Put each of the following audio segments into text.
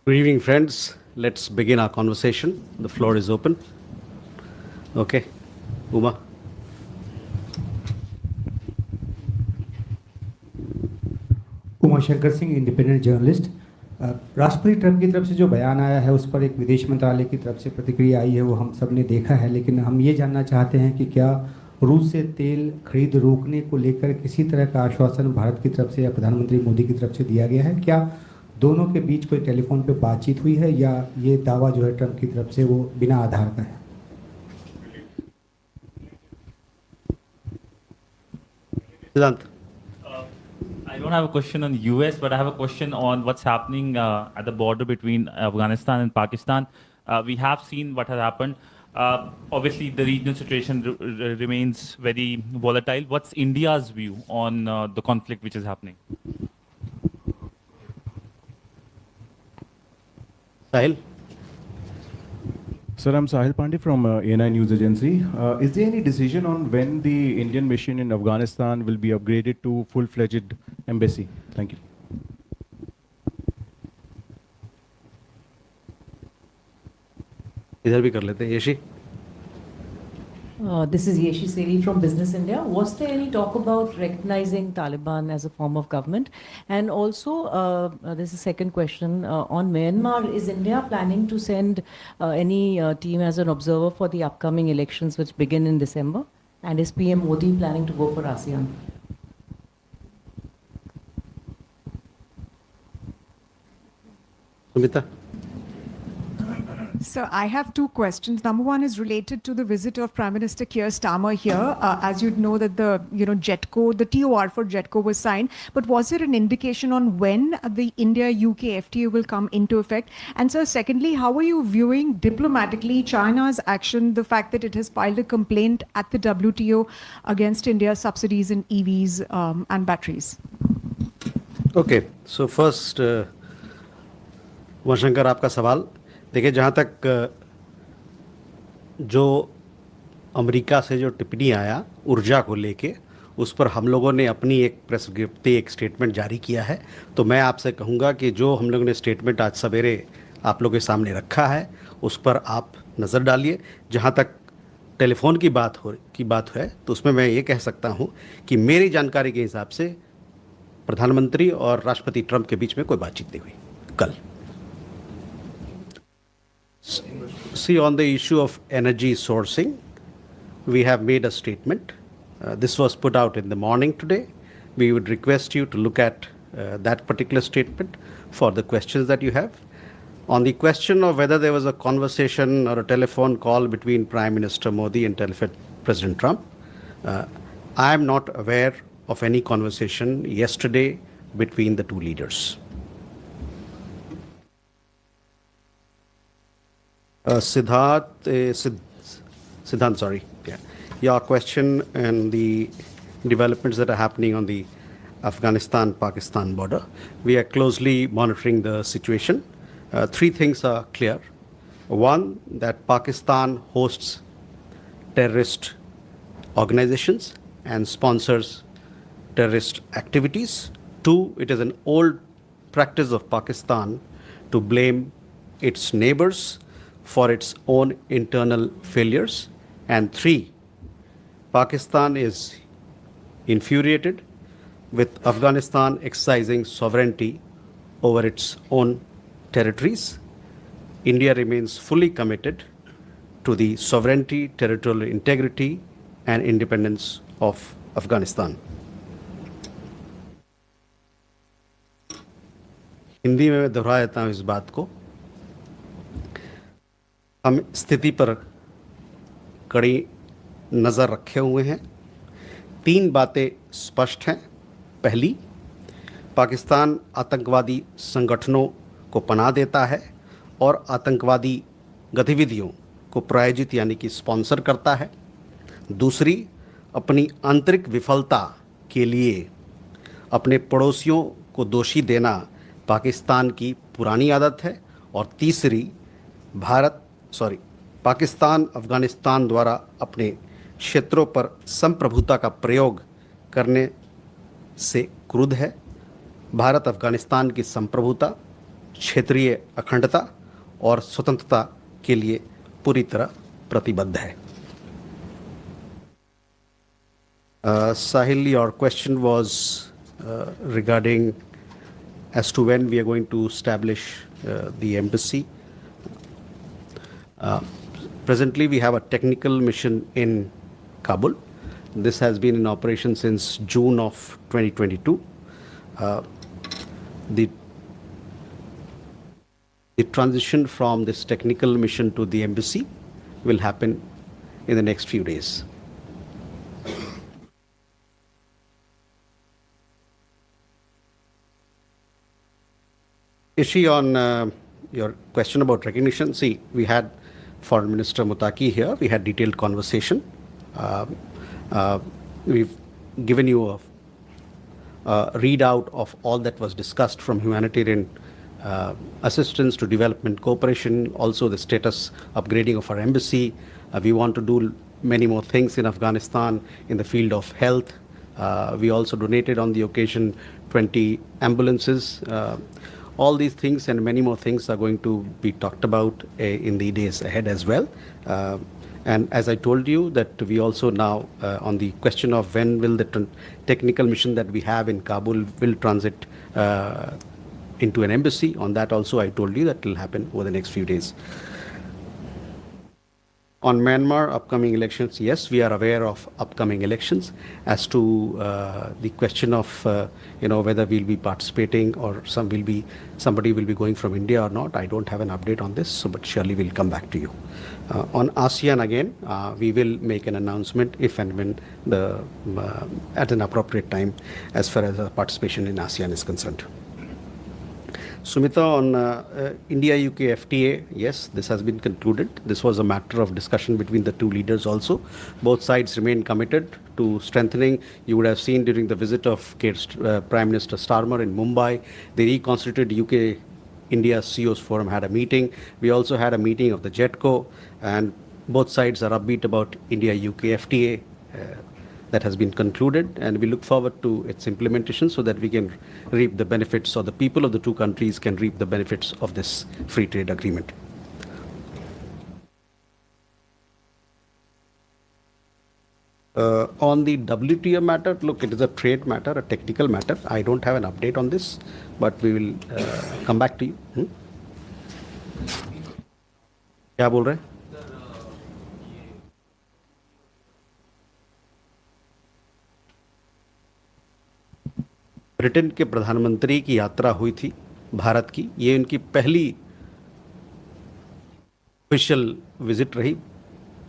Good evening, friends. Let's begin our conversation. The floor is open. Okay, Uma. Uma Shankar Singh, independent journalist. राष्ट्रपति Trump की तरफ से जो बयान आया है उस पर एक विदेश मंत्रालय की तरफ से प्रतिक्रिया आई है, वो हम सब ने देखा है, लेकिन हम ये जानना चाहते हैं कि क्या रूस से तेल खरीद रोकने को लेकर किसी तरह का आश्वासन भारत की तरफ से या प्रधानमंत्री मोदी की तरफ से दिया गया है? क्या दोनों के बीच कोई टेलीफोन पे बातचीत हुई है या ये दावा जो है ट्रंप की तरफ से वो बिना आधार का है? सिद्धांत। I don't have a question on US, but I have a question on what's happening at the border between Afghanistan and Pakistan. We have seen what has happened. Obviously, the regional situation remains very volatile. What's India's view on the conflict which is happening? Sahil. Sir, I'm Sahil Pandey from ANI News Agency. Is there any decision on when the Indian mission in Afghanistan will be upgraded to full-fledged embassy? Thank you. इधर भी कर लेते हैं, Yeshi. This is Yeshi Seri from Business India. Was there any talk about recognizing Taliban as a form of government? And also, this is a second question on Myanmar. Is India planning to send any team as an observer for the upcoming elections which begin in December? And is PM Modi planning to go for ASEAN? Sumita. So I have two questions. Number one is related to the visit of Prime Minister Keir Starmer here. As you'd know that the JETCO, the TOR for JETCO was signed, but was there an indication on when the India-UK FTA will come into effect? And so secondly, how are you viewing diplomatically China's action, the fact that it has filed a complaint at the WTO against India's subsidies in EVs and batteries? Okay, so first, Umashankar आपका सवाल देखिए, जहाँ तक जो America से जो टिप्पणी आया ऊर्जा को लेके, उस पर हम लोगों ने अपनी एक प्रेस विज्ञप्ति, एक स्टेटमेंट जारी किया है। तो मैं आपसे कहूँगा कि जो हम लोगों ने स्टेटमेंट आज सवेरे आप लोगों के सामने रखा है उस पर आप नज़र डालिए। जहाँ तक टेलीफोन की बात है तो उसमें मैं ये कह सकता हूँ कि मेरी जानकारी के हिसाब से प्रधानमंत्री और राष्ट्रपति ट्रंप के बीच में कोई बातचीत नहीं हुई कल। See, on the issue of energy sourcing, we have made a statement. This was put out in the morning today. We would request you to look at that particular statement for the questions that you have. On the question of whether there was a conversation or a telephone call between Prime Minister Modi and President Trump, I am not aware of any conversation yesterday between the two leaders. Siddhant, sorry. Yeah. Your question and the developments that are happening on the Afghanistan-Pakistan border. We are closely monitoring the situation. Three things are clear. One, that Pakistan hosts terrorist organizations and sponsors terrorist activities. Two, it is an old practice of Pakistan to blame its neighbors for its own internal failures. And three, Pakistan is infuriated with Afghanistan exercising sovereignty over its own territories. India remains fully committed to the sovereignty, territorial integrity, and independence of Afghanistan. Hindi में मैं दोहरा देता हूँ इस बात को। हम स्थिति पर कड़ी नज़र रखे हुए हैं। तीन बातें स्पष्ट हैं। पहली, पाकिस्तान आतंकवादी संगठनों को पनाह देता है और आतंकवादी गतिविधियों को प्रायोजित यानी कि स्पॉन्सर करता है। दूसरी, अपनी आंतरिक विफलता के लिए अपने पड़ोसियों को दोषी देना पाकिस्तान की पुरानी आदत है। और तीसरी, पाकिस्तान अफ़गानिस्तान द्वारा अपने क्षेत्रों पर संप्रभुता का प्रयोग करने से क्रुद्ध है। भारत अफ़गानिस्तान की संप्रभुता, क्षेत्रीय अखंडता और स्वतंत्रता के लिए पूरी तरह प्रतिबद्ध है। Sahil, your question was regarding as to when we are going to establish the embassy. Presently, we have a technical mission in Kabul. This has been in operation since June of 2022. The transition from this technical mission to the embassy will happen in the next few days. Ishi, on your question about recognition, see, we had Foreign Minister Mutaki here. We had detailed conversation. We've given you a readout of all that was discussed, from humanitarian assistance to development cooperation, also the status upgrading of our embassy. We want to do many more things in Afghanistan in the field of health. We also donated on the occasion 20 ambulances. All these things and many more things are going to be talked about in the days ahead as well. And as I told you, that we also now, on the question of when will the technical mission that we have in Kabul will transit into an embassy, on that also I told you that will happen over the next few days. On Myanmar upcoming elections, yes, we are aware of upcoming elections. As to the question of whether we'll be participating or somebody will be going from India or not, I don't have an update on this, but surely we'll come back to you. On ASEAN again, we will make an announcement if and when at an appropriate time as far as our participation in ASEAN is concerned. Sumita, on India-UK FTA, yes, this has been concluded. This was a matter of discussion between the two leaders also. Both sides remain committed to strengthening. You would have seen during the visit of Prime Minister Starmer in Mumbai, the reconstituted UK-India CEOs Forum had a meeting. We also had a meeting of the JETCO, and both sides are upbeat about India-UK FTA. That has been concluded, and we look forward to its implementation so that we can reap the benefits, or the people of the two countries can reap the benefits of this free trade agreement. On the WTO matter, look, it is a trade matter, a technical matter. I don't have an update on this, but we will come back to you. क्या बोल रहे हैं? Britain के प्रधानमंत्री की यात्रा हुई थी भारत की। ये उनकी पहली ऑफिशियल विजिट रही।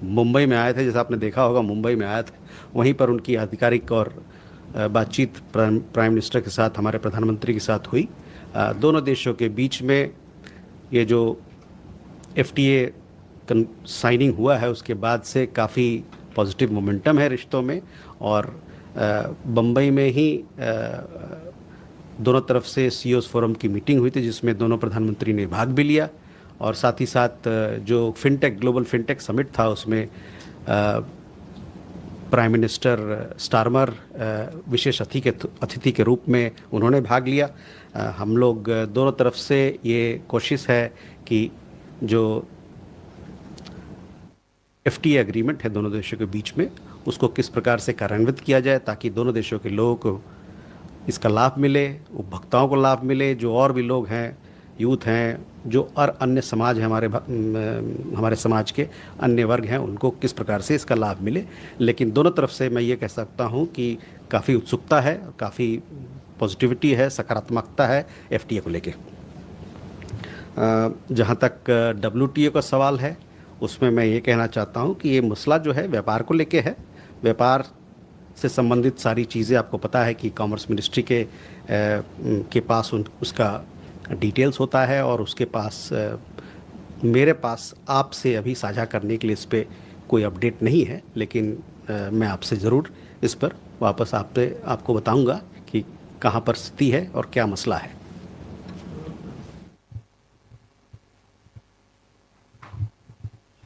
मुंबई में आए थे, जैसा आपने देखा होगा, मुंबई में आए थे। वहीं पर उनकी आधिकारिक और बातचीत प्राइम मिनिस्टर के साथ, हमारे प्रधानमंत्री के साथ हुई। दोनों देशों के बीच में ये जो FTA साइनिंग हुआ है, उसके बाद से काफ़ी पॉजिटिव मोमेंटम है रिश्तों में। और बम्बई में ही दोनों तरफ से CEOs फोरम की मीटिंग हुई थी, जिसमें दोनों प्रधानमंत्री ने भाग भी लिया। और साथ ही साथ जो ग्लोबल फिनटेक समिट था, उसमें प्राइम मिनिस्टर स्टारमर विशेष अतिथि के रूप में उन्होंने भाग लिया। हम लोग दोनों तरफ से ये कोशिश है कि जो FTA एग्रीमेंट है दोनों देशों के बीच में, उसको किस प्रकार से कार्यान्वित किया जाए ताकि दोनों देशों के लोगों को इसका लाभ मिले, उपभोक्ताओं को लाभ मिले, जो और भी लोग हैं, यूथ हैं, जो और अन्य समाज हैं, हमारे समाज के अन्य वर्ग हैं, उनको किस प्रकार से इसका लाभ मिले। लेकिन दोनों तरफ से मैं ये कह सकता हूँ कि काफ़ी उत्सुकता है, काफ़ी पॉजिटिविटी है, सकारात्मकता है FTA को लेके। जहाँ तक WTO का सवाल है, उसमें मैं ये कहना चाहता हूँ कि ये मसला जो है व्यापार को लेके है। व्यापार से संबंधित सारी चीज़ें आपको पता है कि कॉमर्स मिनिस्ट्री के पास उसका डिटेल्स होता है, और उसके पास मेरे पास आपसे अभी साझा करने के लिए इस पर कोई अपडेट नहीं है। लेकिन मैं आपसे ज़रूर इस पर वापस आपको बताऊंगा कि कहाँ पर स्थिति है और क्या मसला है।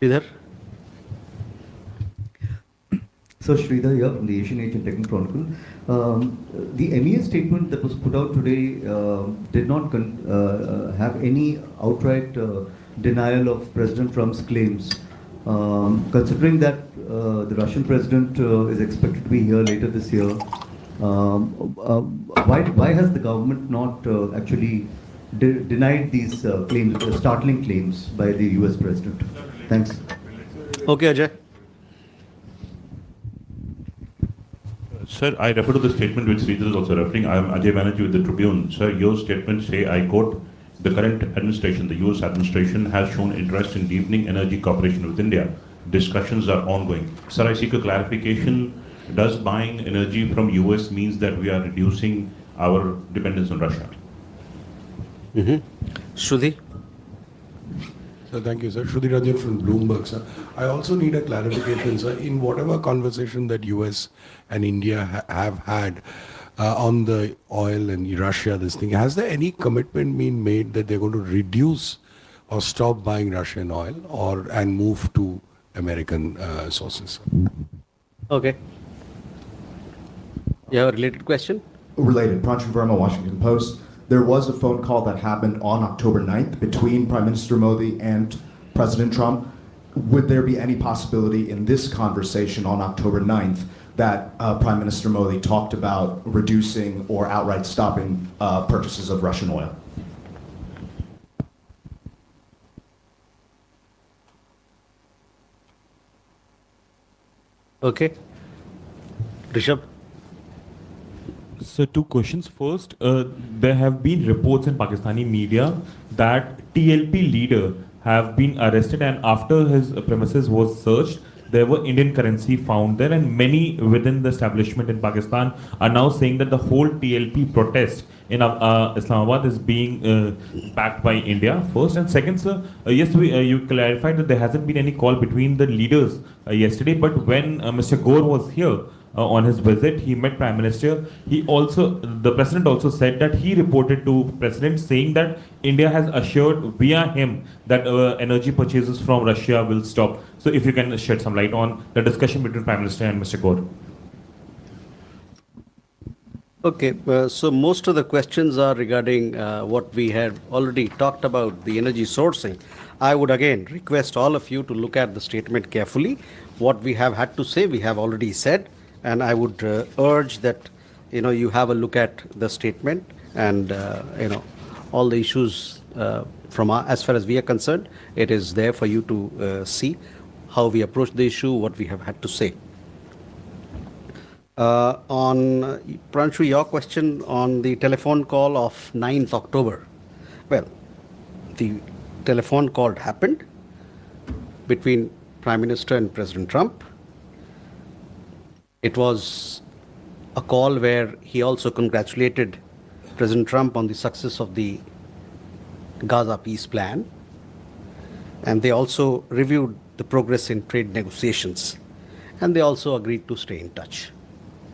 इधर So Sridhar here from the Asian Age and Techno Chronicle. The MEA statement that was put out today did not have any outright denial of President Trump's claims. Considering that the Russian president is expected to be here later this year, why has the government not actually denied these claims, startling claims by the US president? Thanks. Okay, Ajay. Sir, I refer to the statement which Sridhar is also referring. I am Ajay Banerjee with the Tribune. Sir, your statement say, I quote, the current administration, the US administration has shown interest in deepening energy cooperation with India. Discussions are ongoing. Sir, I seek a clarification. Does buying energy from US means that we are reducing our dependence on Russia? Shruti? Sir, thank you, sir. Shruti Ranjan from Bloomberg, sir. I also need a clarification, sir. In whatever conversation that US and India have had on the oil and Russia, this thing, has there any commitment been made that they're going to reduce or stop buying Russian oil and move to American sources? Okay. You have a related question? Related. Pranchal Verma, Washington Post. There was a phone call that happened on October 9th between Prime Minister Modi and President Trump. Would there be any possibility in this conversation on October 9th that Prime Minister Modi talked about reducing or outright stopping purchases of Russian oil? Okay. Rishabh? So two questions. First, there have been reports in Pakistani media that TLP leader have been arrested, and after his premises was searched, there were Indian currency found there, and many within the establishment in Pakistan are now saying that the whole TLP protest in Islamabad is being backed by India. First, and second, sir, yes, you clarified that there hasn't been any call between the leaders yesterday, but when Mr. Gore was here on his visit, he met Prime Minister. The President also said that he reported to President saying that India has assured via him that energy purchases from Russia will stop. So if you can shed some light on the discussion between Prime Minister and Mr. Gore. Okay, so most of the questions are regarding what we had already talked about, the energy sourcing. I would again request all of you to look at the statement carefully. What we have had to say, we have already said. And I would urge that you have a look at the statement and all the issues from as far as we are concerned. It is there for you to see how we approach the issue, what we have had to say. On Pranchu, your question on the telephone call of 9th October. Well, the telephone call happened between Prime Minister and President Trump. It was a call where he also congratulated President Trump on the success of the Gaza peace plan. And they also reviewed the progress in trade negotiations. And they also agreed to stay in touch.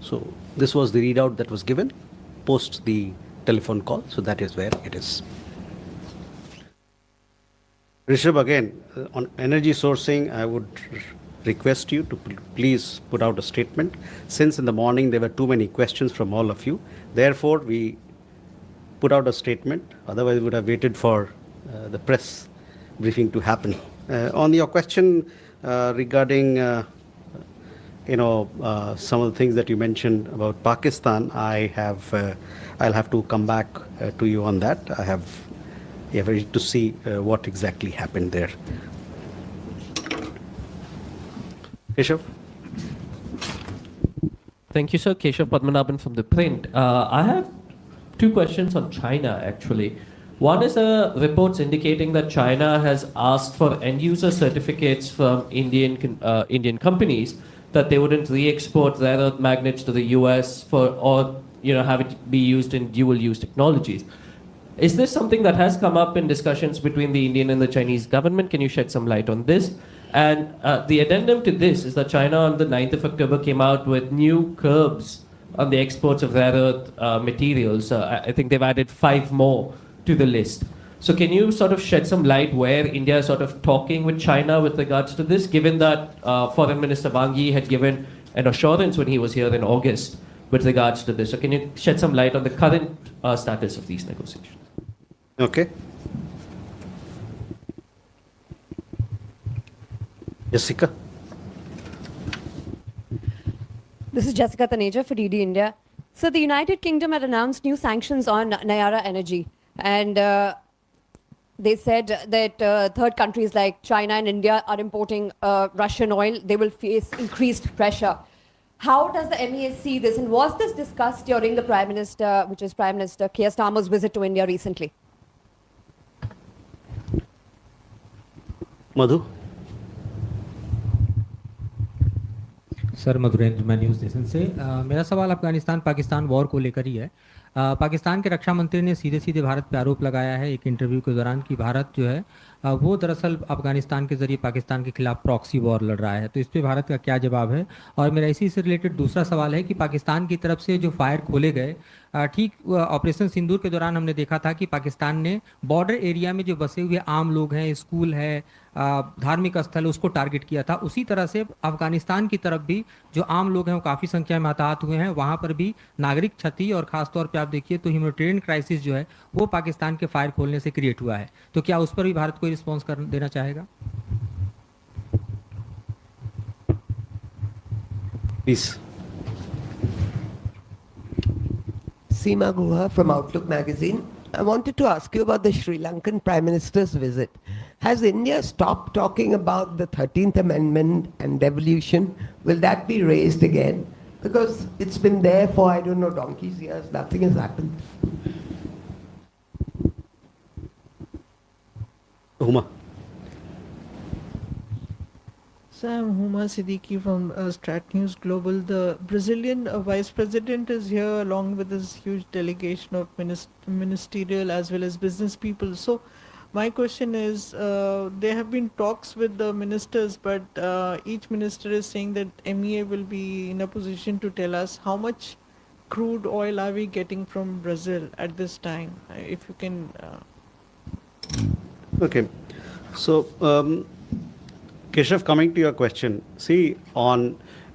So this was the readout that was given post the telephone call. So that is where it is. Rishabh, again, on energy sourcing, I would request you to please put out a statement. Since in the morning there were too many questions from all of you, therefore we put out a statement. Otherwise we would have waited for the press briefing to happen. On your question regarding some of the things that you mentioned about Pakistan, I'll have to come back to you on that. I have to see what exactly happened there. Keshav? Thank you, sir. Keshav Padmanabhan from The Print. I have two questions on China, actually. One is reports indicating that China has asked for end-user certificates from Indian companies that they wouldn't re-export rare earth magnets to the US or have it be used in dual-use technologies. Is this something that has come up in discussions between the Indian and the Chinese government? Can you shed some light on this? And the addendum to this is that China on the 9th of October came out with new curbs on the exports of rare earth materials. I think they've added 5 more to the list. So can you sort of shed some light where India is sort of talking with China with regards to this, given that Foreign Minister Wang Yi had given an assurance when he was here in August with regards to this. So can you shed some light on the current status of these negotiations? Okay. Jessica. This is Jessica Taneja for DD India. So the United Kingdom had announced new sanctions on Nayara Energy, and they said that third countries like China and India are importing Russian oil. They will face increased pressure. How does the MEA see this, and was this discussed during the Prime Minister, which is Prime Minister Keir Starmer's visit to India recently? Madhu. Sir Madhurendra, मैं news nation से मेरा सवाल Afghanistan Pakistan war को लेकर ही है। पाकिस्तान के रक्षा मंत्री ने सीधे सीधे भारत पर आरोप लगाया है एक इंटरव्यू के दौरान कि भारत जो है वो दरअसल अफगानिस्तान के ज़रिए पाकिस्तान के खिलाफ प्रॉक्सी वॉर लड़ रहा है। तो इस पे भारत का क्या जवाब है? और मेरा इसी से रिलेटेड दूसरा सवाल है कि पाकिस्तान की तरफ से जो फायर खोले गए, ठीक ऑपरेशन सिंदूर के दौरान हमने देखा था कि पाकिस्तान ने बॉर्डर एरिया में जो बसे हुए आम लोग हैं, स्कूल है, धार्मिक स्थल, उसको टारगेट किया था। उसी तरह से अफगानिस्तान की तरफ भी जो आम लोग हैं वो काफ़ी संख्या में हताहत हुए हैं, वहाँ पर भी नागरिक क्षति और ख़ासतौर पर आप देखिए तो ह्यूमैनिटेरियन क्राइसिस जो है वो पाकिस्तान के फायर खोलने से क्रिएट हुआ है। तो क्या उस पर भी भारत कोई रिस्पॉन्स कर देना चाहेगा? Please. Seema Guha from Outlook magazine. I wanted to ask you about the Sri Lankan Prime Minister's visit. Has India stopped talking about the 13th Amendment and devolution? Will that be raised again? Because it's been there for, I don't know, donkey's years. Nothing has happened. Huma. So I'm Huma Siddiqui from Strat News Global. The Brazilian Vice President is here along with this huge delegation of ministerial as well as business people. So my question is, there have been talks with the ministers, but each minister is saying that MEA will be in a position to tell us how much crude oil are we getting from Brazil at this time. If you can... Okay. So, Keshav, coming to your question, see,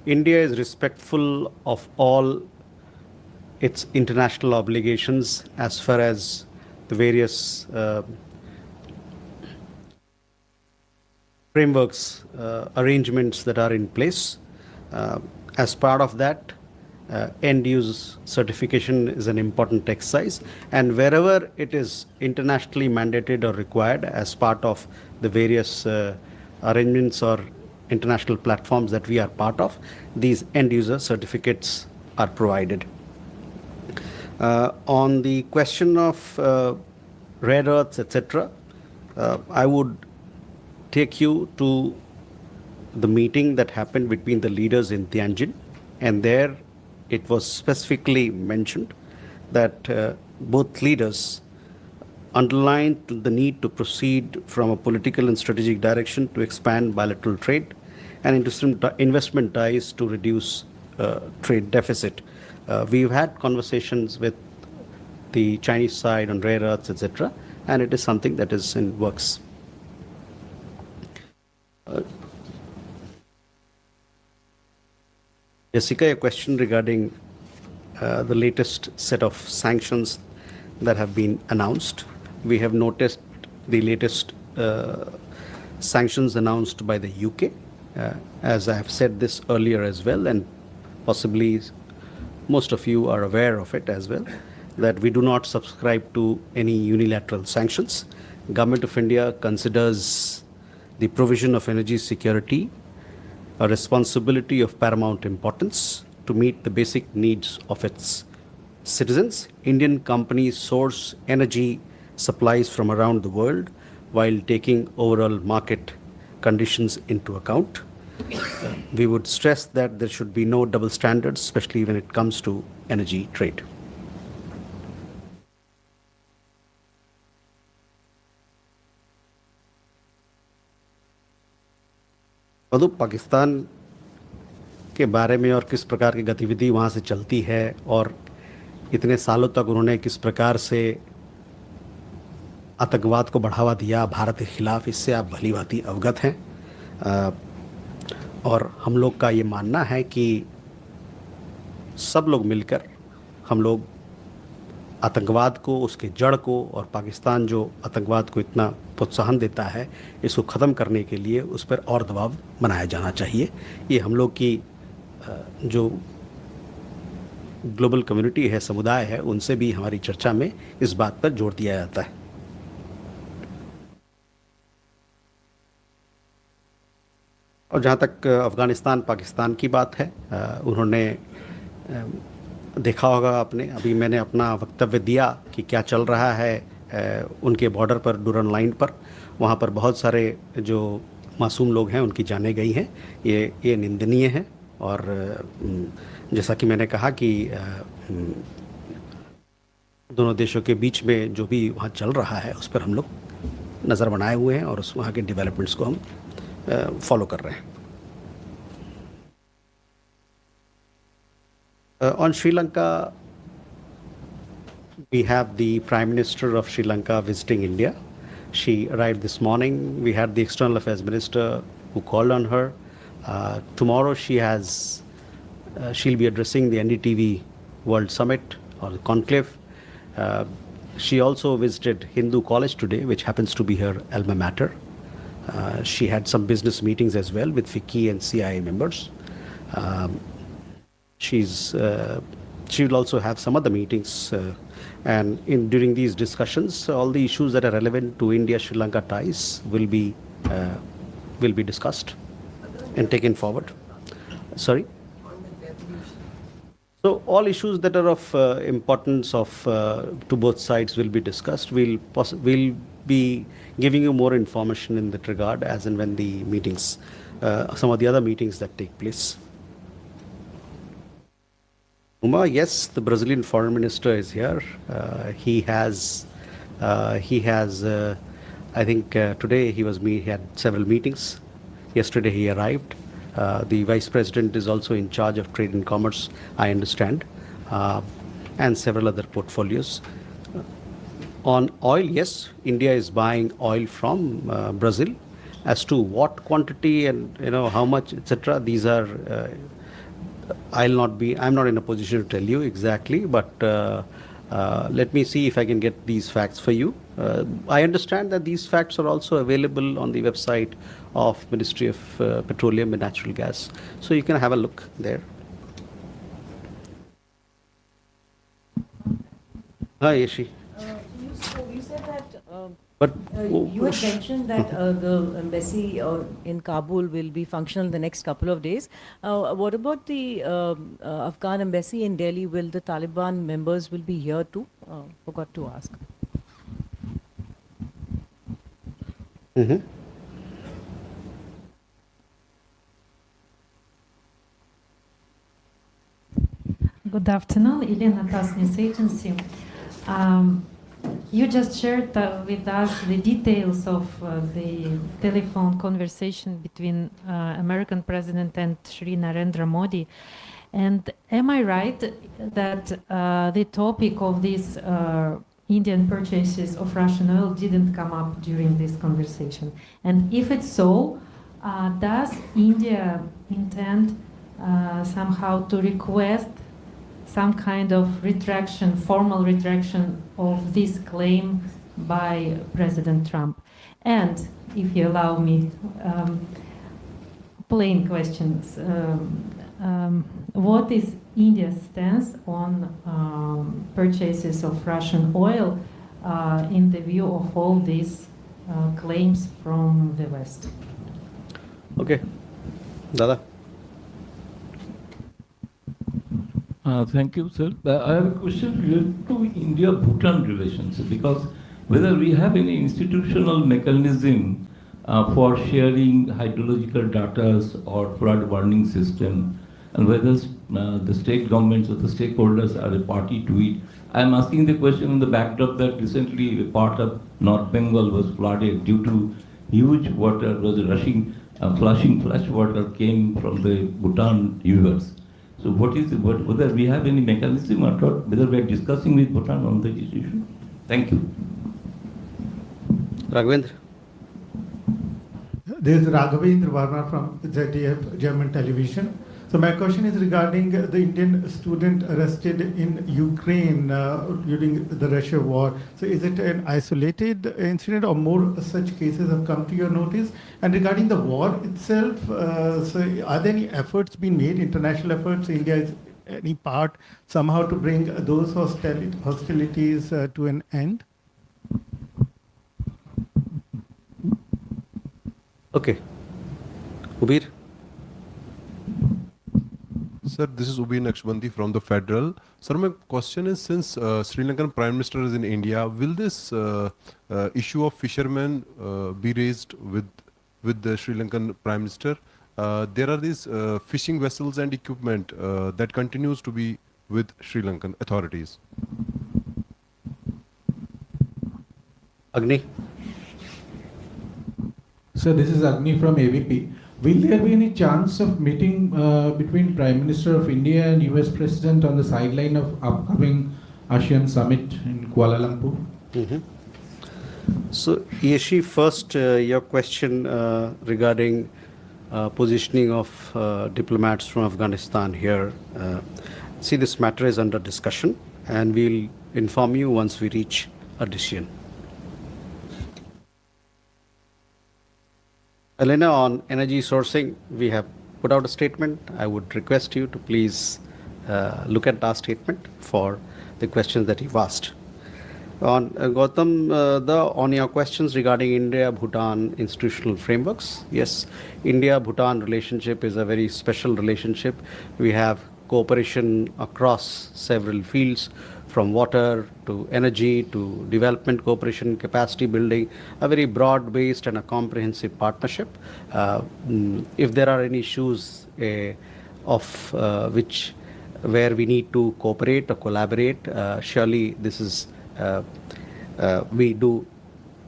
India is respectful of all its international obligations as far as the various frameworks, arrangements that are in place. As part of that, end-use certification is an important exercise, and wherever it is internationally mandated or required as part of the various arrangements or international platforms that we are part of, these end-user certificates are provided. On the question of rare earths, etc., I would take you to the meeting that happened between the leaders in Tianjin, and there it was specifically mentioned that both leaders underlined the need to proceed from a political and strategic direction to expand bilateral trade and investment ties to reduce trade deficit. We've had conversations with the Chinese side on rare earths, etc., and it is something that is in works. Jessica, a question regarding the latest set of sanctions that have been announced. We have noticed the latest sanctions announced by the UK. As I have said this earlier as well, and possibly most of you are aware of it as well, that we do not subscribe to any unilateral sanctions. Government of India considers the provision of energy security a responsibility of paramount importance to meet the basic needs of its citizens. Indian companies source energy supplies from around the world while taking overall market conditions into account. We would stress that there should be no double standards, especially when it comes to energy trade. मधु, पाकिस्तान के बारे में और किस प्रकार की गतिविधि वहाँ से चलती है और इतने सालों तक उन्होंने किस प्रकार से आतंकवाद को बढ़ावा दिया भारत के खिलाफ, इससे आप भली भांति अवगत हैं। और हम लोग का ये मानना है कि सब लोग मिलकर हम लोग आतंकवाद को, उसके जड़ को, और पाकिस्तान जो आतंकवाद को इतना प्रोत्साहन देता है, इसको ख़त्म करने के लिए उस पर और दबाव बनाया जाना चाहिए। ये हम लोग की जो ग्लोबल कम्युनिटी है, समुदाय है, उनसे भी हमारी चर्चा में इस बात पर जोर दिया जाता है। और जहाँ तक अफ़गानिस्तान पाकिस्तान की बात है, उन्होंने देखा होगा आपने, अभी मैंने अपना वक्तव्य दिया कि क्या चल रहा है उनके बॉर्डर पर, डूरन लाइन पर। वहाँ पर बहुत सारे जो मासूम लोग हैं उनकी जानें गई हैं। ये निंदनीय है। और जैसा कि मैंने कहा कि दोनों देशों के बीच में जो भी वहाँ चल रहा है उस पर हम लोग नज़र बनाए हुए हैं और उस वहाँ के डेवलपमेंट्स को हम फॉलो कर रहे हैं। On Sri Lanka, we have the Prime Minister of Sri Lanka visiting India. She arrived this morning. We had the External Affairs Minister who called on her. Tomorrow she'll be addressing the NDTV World Summit or the conclave. She also visited Hindu College today, which happens to be her alma mater. She had some business meetings as well with FICCI and CIA members. She will also have some other meetings, and during these discussions, all the issues that are relevant to India-Sri Lanka ties will be discussed and taken forward. Sorry. So all issues that are of importance to both sides will be discussed. We'll be giving you more information in that regard as and when the meetings, some of the other meetings that take place. Uma, yes, the Brazilian foreign minister is here. He has, I think today he had several meetings. Yesterday he arrived. The vice president is also in charge of trade and commerce, I understand, and several other portfolios. On oil, yes, India is buying oil from Brazil. As to what quantity and how much, etc., these are. I'm not in a position to tell you exactly, but let me see if I can get these facts for you. I understand that these facts are also available on the website of Ministry of Petroleum and Natural Gas, so you can have a look there. Hi, Yeshi. You said that. But you had mentioned that the embassy in Kabul will be functional in the next couple of days. What about the Afghan embassy in Delhi? Will the Taliban members will be here too? Forgot to ask. Mm-hmm. Good afternoon, Elena TASS News Agency. You just shared with us the details of the telephone conversation between American President and Shri Narendra Modi. And am I right that the topic of these Indian purchases of Russian oil didn't come up during this conversation? And if it's so, does India intend somehow to request some kind of retraction, formal retraction of this claim by President Trump? And if you allow me, plain questions. What is India's stance on purchases of Russian oil in the view of all these claims from the West? Okay. Dada. Thank you, sir. I have a question related to India-Bhutan relations, because whether we have any institutional mechanism for sharing hydrological data or flood warning system, and whether the state governments or the stakeholders are a party to it. I am asking the question on the backdrop that recently a part of North Bengal was flooded due to huge water was rushing, flushing flash water came from the Bhutan rivers. So whether we have any mechanism or not, whether we are discussing with Bhutan on this issue? Thank you. Raghavendra. This is Raghavendra Varma from ZDF German television. So my question is regarding the Indian student arrested in Ukraine during the Russia war. So is it an isolated incident or more such cases have come to your notice? And regarding the war itself, so are there any efforts being made, international efforts, India is any part somehow to bring those hostilities to an end? Okay. Ubir? Sir, this is Ubir Naqshbandi from the Federal. Sir, my question is, since Sri Lankan Prime Minister is in India, will this issue of fishermen be raised with the Sri Lankan Prime Minister? There are these fishing vessels and equipment that continues to be with Sri Lankan authorities. Agni? So this is Agni from AVP. Will there be any chance of meeting between Prime Minister of India and US President on the sideline of upcoming ASEAN summit in Kuala Lumpur? So, Yeshi, first your question regarding positioning of diplomats from Afghanistan here. See, this matter is under discussion and we'll inform you once we reach a decision. Elena, on energy sourcing, we have put out a statement. I would request you to please look at our statement for the questions that you've asked. On Gautam, on your questions regarding India-Bhutan institutional frameworks, yes, India-Bhutan relationship is a very special relationship. We have cooperation across several fields, from water to energy to development cooperation, capacity building, a very broad-based and a comprehensive partnership. If there are any issues where we need to cooperate or collaborate, surely this is we do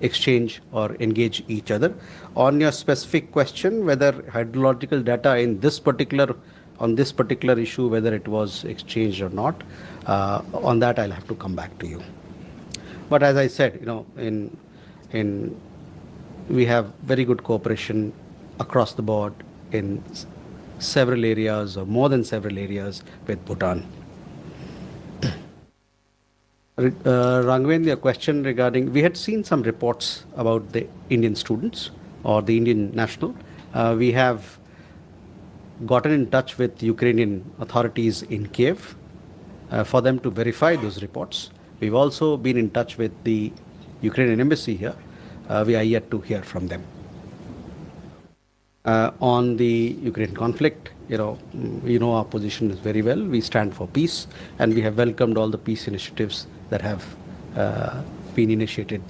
exchange or engage each other. On your specific question, whether hydrological data in this particular issue, whether it was exchanged or not, on that I'll have to come back to you. But as I said, we have very good cooperation across the board in several areas or more than several areas with Bhutan. Ranghavendra, your question regarding, we had seen some reports about the Indian students or the Indian national. We have gotten in touch with Ukrainian authorities in Kiev for them to verify those reports. We've also been in touch with the Ukrainian embassy here. We are yet to hear from them. On the Ukraine conflict, our position is very well. We stand for peace, and we have welcomed all the peace initiatives that have been initiated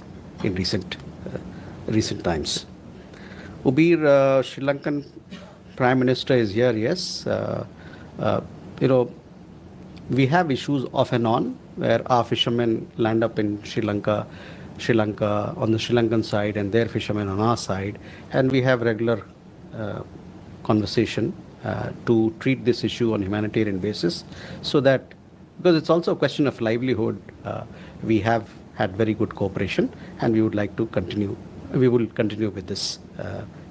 in recent times. Ubir, Sri Lankan Prime Minister is here, yes. We have issues off and on where our fishermen land up in Sri Lanka on the Sri Lankan side and their fishermen on our side. And we have regular conversation to treat this issue on a humanitarian basis, so that, because it's also a question of livelihood, we have had very good cooperation and we would like to continue. We will continue with this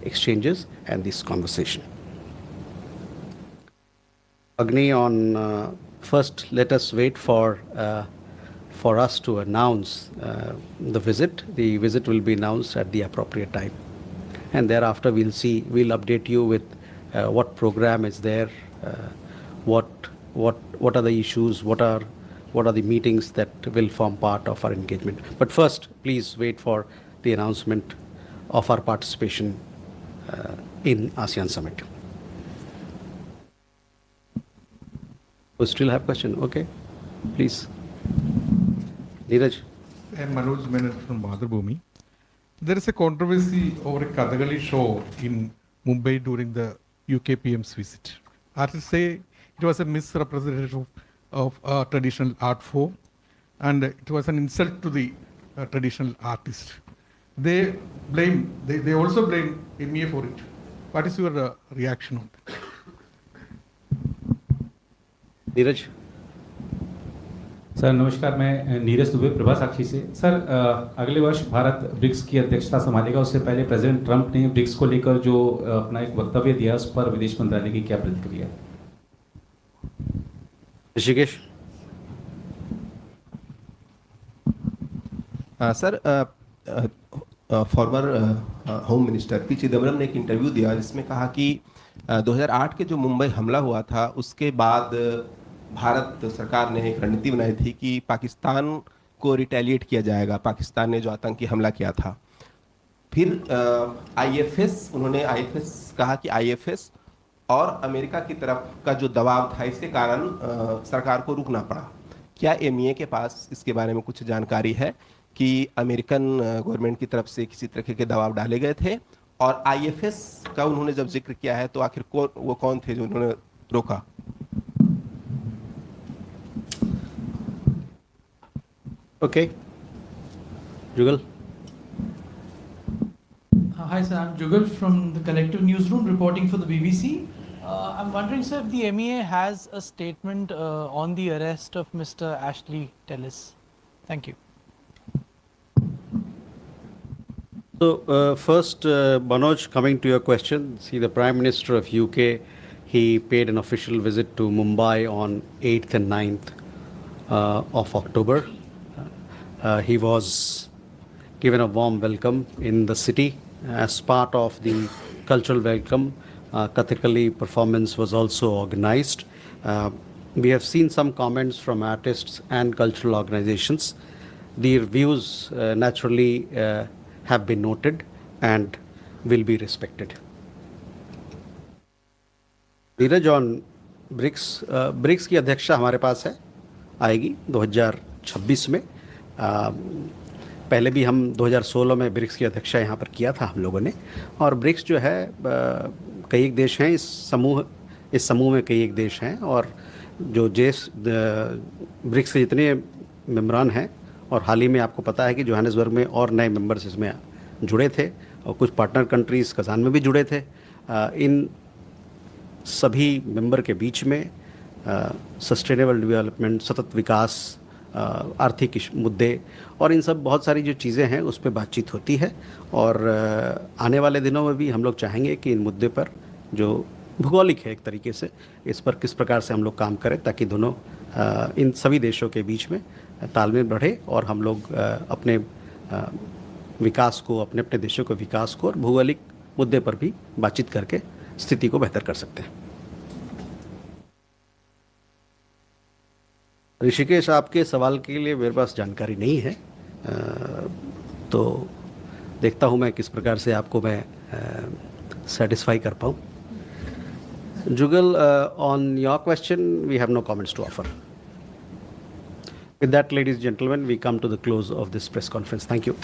exchanges and this conversation. Agni, on first, let us wait for us to announce the visit. The visit will be announced at the appropriate time, and thereafter we'll update you with what program is there, what are the issues, what are the meetings that will form part of our engagement. But first, please wait for the announcement of our participation in ASEAN Summit. We still have question? Okay, please. Neeraj. I'm Manoj Menon from Madhubhumi. There is a controversy over a Kathakali show in Mumbai during the UK PM's visit. Artists say it was a misrepresentation of a traditional art form, and it was an insult to the traditional artist. They also blame MEA for it. What is your reaction on that? Neeraj. Sir नमस्कार, मैं नीरज दुबे प्रभा साक्षी से। Sir अगले वर्ष Bharat BRICS की अध्यक्षता संभालेगा, उससे पहले प्रेसिडेंट ट्रंप ने ब्रिक्स को लेकर जो अपना एक वक्तव्य दिया, उस पर विदेश मंत्रालय की क्या प्रतिक्रिया? Rishikesh. Sir former home minister P Chidambaram ने एक इंटरव्यू दिया जिसमें कहा कि 2008 के जो मुंबई हमला हुआ था उसके बाद भारत सरकार ने एक रणनीति बनाई थी कि पाकिस्तान को रिटेलिएट किया जाएगा, पाकिस्तान ने जो आतंकी हमला किया था। फिर आईएफएस, उन्होंने आईएफएस कहा कि आईएफएस और अमेरिका की तरफ का जो दबाव था इसके कारण सरकार को रुकना पड़ा। क्या एमईए के पास इसके बारे में कुछ जानकारी है कि अमेरिकन गवर्नमेंट की तरफ से किसी तरह के दबाव डाले गए थे, और आईएफएस का उन्होंने जब जिक्र किया है तो आखिर वो कौन थे जो उन्होंने रोका? Okay. Jugal. Hi sir, I'm Jugal from the Collective Newsroom reporting for the BBC. I'm wondering sir if the MEA has a statement on the arrest of Mr. Ashley Tellis. Thank you. So first, Manoj, coming to your question, see the Prime Minister of UK, he paid an official visit to Mumbai on 8th and 9th of October. He was given a warm welcome in the city as part of the cultural welcome. Kathakali performance was also organized. We have seen some comments from artists and cultural organizations. Their views naturally have been noted and will be respected. धीरज on BRICS की अध्यक्षता हमारे पास है, आएगी 2026 में। पहले भी हम 2016 में ब्रिक्स की अध्यक्षता यहाँ पर किया था हम लोगों ने। और ब्रिक्स जो है कई एक देश हैं इस समूह में कई एक देश हैं, और जो ब्रिक्स के जितने मेम्बरान हैं, और हाल ही में आपको पता है कि जोहानिसबर्ग में और नए मेंबर्स इसमें जुड़े थे, और कुछ पार्टनर कंट्रीज़ कजान में भी जुड़े थे। इन सभी मेंबर के बीच में सस्टेनेबल डेवलपमेंट, सतत विकास, आर्थिक मुद्दे और इन सब बहुत सारी जो चीज़ें हैं उस पर बातचीत होती है। और आने वाले दिनों में भी हम लोग चाहेंगे कि इन मुद्दे पर जो भूगोलिक है एक तरीके से, इस पर किस प्रकार से हम लोग काम करें ताकि दोनों इन सभी देशों के बीच में तालमेल बढ़े और हम लोग अपने विकास को, अपने अपने देशों के विकास को और भौगोलिक मुद्दे पर भी बातचीत करके स्थिति को बेहतर कर सकते हैं। ऋषिकेश, आपके सवाल के लिए मेरे पास जानकारी नहीं है, तो देखता हूँ मैं किस प्रकार से आपको मैं सेटिस्फाई कर पाऊँ। Jugal, on your question, we have no comments to offer. With that, ladies and gentlemen, we come to the close of this press conference. Thank you.